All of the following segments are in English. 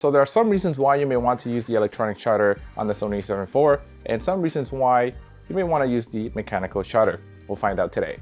So there are some reasons why you may want to use the electronic shutter on the Sony a7 IV and some reasons why you may want to use the mechanical shutter. We'll find out today.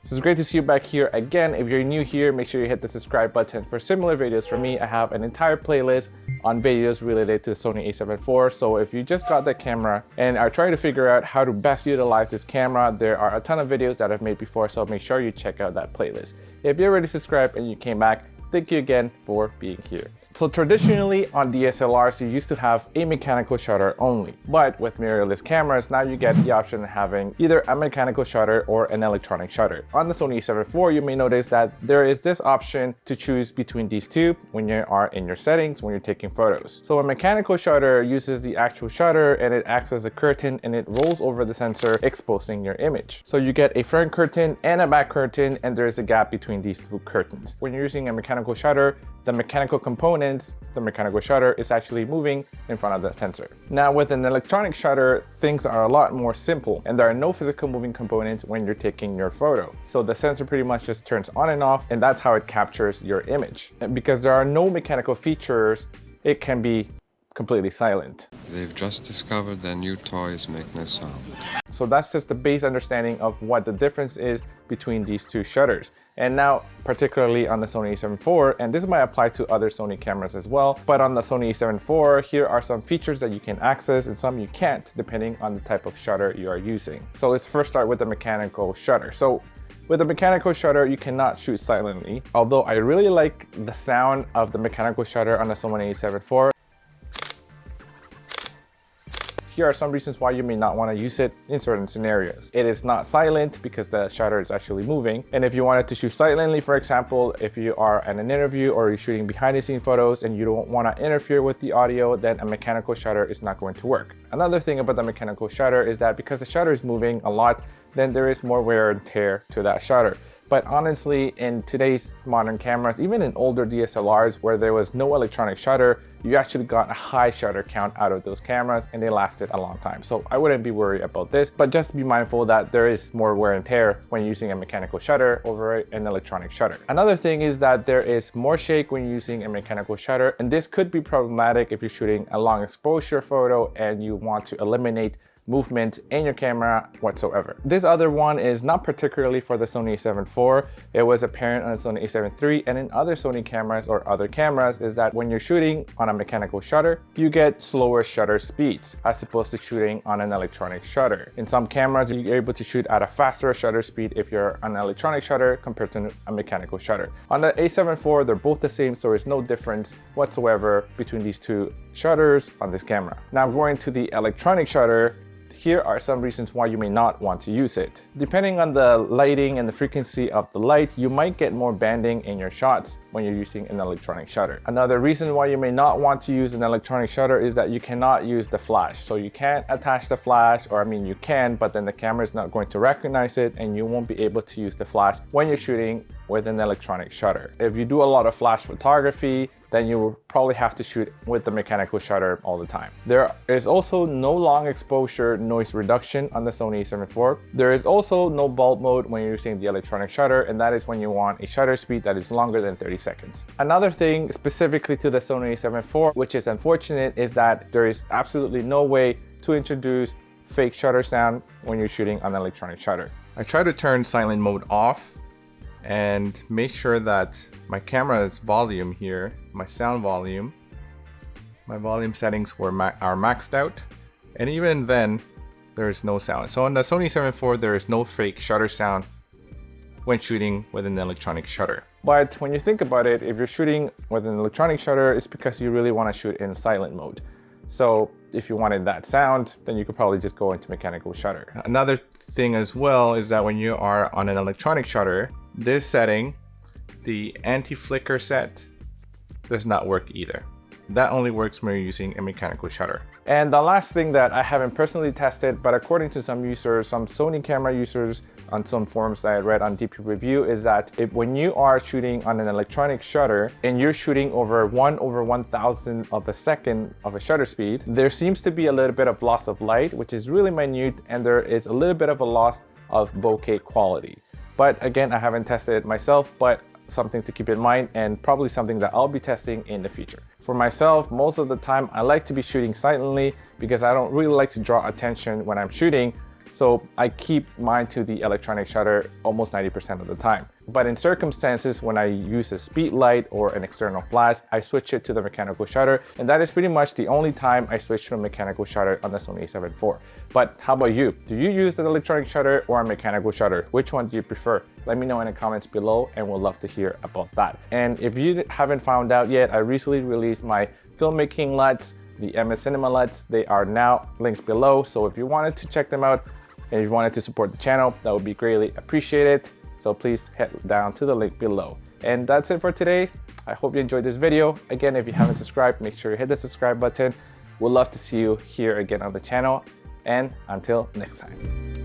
So it's great to see you back here again. If you're new here, make sure you hit the subscribe button for similar videos from me. I have an entire playlist on videos related to the Sony a7 IV. So if you just got that camera and are trying to figure out how to best utilize this camera, there are a ton of videos that I've made before, so make sure you check out that playlist. If you're already subscribed and you came back, thank you again for being here. So traditionally on DSLRs, you used to have a mechanical shutter only, but with mirrorless cameras, now you get the option of having either a mechanical shutter or an electronic shutter. On the Sony a7 IV, you may notice that there is this option to choose between these two when you are in your settings, when you're taking photos. So a mechanical shutter uses the actual shutter and it acts as a curtain and it rolls over the sensor, exposing your image. So you get a front curtain and a back curtain, and there is a gap between these two curtains. When you're using a mechanical shutter, the mechanical components, the mechanical shutter is actually moving in front of the sensor. Now with an electronic shutter, things are a lot more simple and there are no physical moving components when you're taking your photo. So the sensor pretty much just turns on and off, and that's how it captures your image. And because there are no mechanical features, it can be completely silent. They've just discovered their new toys make no sound. So that's just the base understanding of what the difference is between these two shutters. And now, particularly on the Sony a7 IV, and this might apply to other Sony cameras as well, but on the Sony a7 IV, here are some features that you can access and some you can't, depending on the type of shutter you are using. So let's first start with the mechanical shutter. So with a mechanical shutter, you cannot shoot silently, although I really like the sound of the mechanical shutter on the Sony a7 IV. Here are some reasons why you may not want to use it in certain scenarios. It is not silent because the shutter is actually moving. And if you wanted to shoot silently, for example, if you are at an interview or you're shooting behind the scene photos and you don't want to interfere with the audio, then a mechanical shutter is not going to work. Another thing about the mechanical shutter is that because the shutter is moving a lot, then there is more wear and tear to that shutter. But honestly, in today's modern cameras, even in older DSLRs where there was no electronic shutter, you actually got a high shutter count out of those cameras and they lasted a long time. So I wouldn't be worried about this, but just be mindful that there is more wear and tear when using a mechanical shutter over an electronic shutter. Another thing is that there is more shake when using a mechanical shutter, and this could be problematic if you're shooting a long exposure photo and you want to eliminate movement in your camera whatsoever. This other one is not particularly for the Sony a7 IV. It was apparent on the Sony a7 III and in other Sony cameras or other cameras, is that when you're shooting on a mechanical shutter, you get slower shutter speeds as opposed to shooting on an electronic shutter. In some cameras, you're able to shoot at a faster shutter speed if you're on an electronic shutter compared to a mechanical shutter. On the a7 IV, they're both the same, so there's no difference whatsoever between these two shutters on this camera. Now going to the electronic shutter, here are some reasons why you may not want to use it. Depending on the lighting and the frequency of the light, you might get more banding in your shots when you're using an electronic shutter. Another reason why you may not want to use an electronic shutter is that you cannot use the flash. So you can't attach the flash, or I mean you can, but then the camera is not going to recognize it and you won't be able to use the flash when you're shooting with an electronic shutter. If you do a lot of flash photography, then you will probably have to shoot with the mechanical shutter all the time. There is also no long exposure noise reduction on the Sony a7 IV. There is also no bulb mode when you're using the electronic shutter, and that is when you want a shutter speed that is longer than 30 seconds. Another thing specifically to the Sony a7 IV, which is unfortunate, is that there is absolutely no way to introduce fake shutter sound when you're shooting on an electronic shutter. I try to turn silent mode off and make sure that my camera's volume here, my sound volume, my volume settings are maxed out, and even then there is no sound. So on the Sony a7 IV, there is no fake shutter sound when shooting with an electronic shutter. But when you think about it, if you're shooting with an electronic shutter, it's because you really want to shoot in silent mode. So if you wanted that sound, then you could probably just go into mechanical shutter. Another thing as well is that when you are on an electronic shutter, this setting, the anti-flicker set, does not work either. That only works when you're using a mechanical shutter. And the last thing that I haven't personally tested, but according to some users, some Sony camera users on some forums that I read on DP Review, is that when you are shooting on an electronic shutter and you're shooting over 1/1000 of a second of a shutter speed, there seems to be a little bit of loss of light, which is really minute, and there is a little bit of a loss of bokeh quality. But again, I haven't tested it myself, but something to keep in mind and probably something that I'll be testing in the future. For myself, most of the time I like to be shooting silently because I don't really like to draw attention when I'm shooting. So I keep mine to the electronic shutter almost 90% of the time. But in circumstances when I use a speed light or an external flash, I switch it to the mechanical shutter. And that is pretty much the only time I switch to a mechanical shutter on the Sony a7 IV. But how about you? Do you use an electronic shutter or a mechanical shutter? Which one do you prefer? Let me know in the comments below and we'll love to hear about that. And if you haven't found out yet, I recently released my filmmaking LUTs, the MS Cinema LUTs. They are now linked below. So if you wanted to check them out, and if you wanted to support the channel, that would be greatly appreciated. So please head down to the link below. And that's it for today. I hope you enjoyed this video. Again, if you haven't subscribed, make sure you hit the subscribe button. We'd love to see you here again on the channel. And until next time.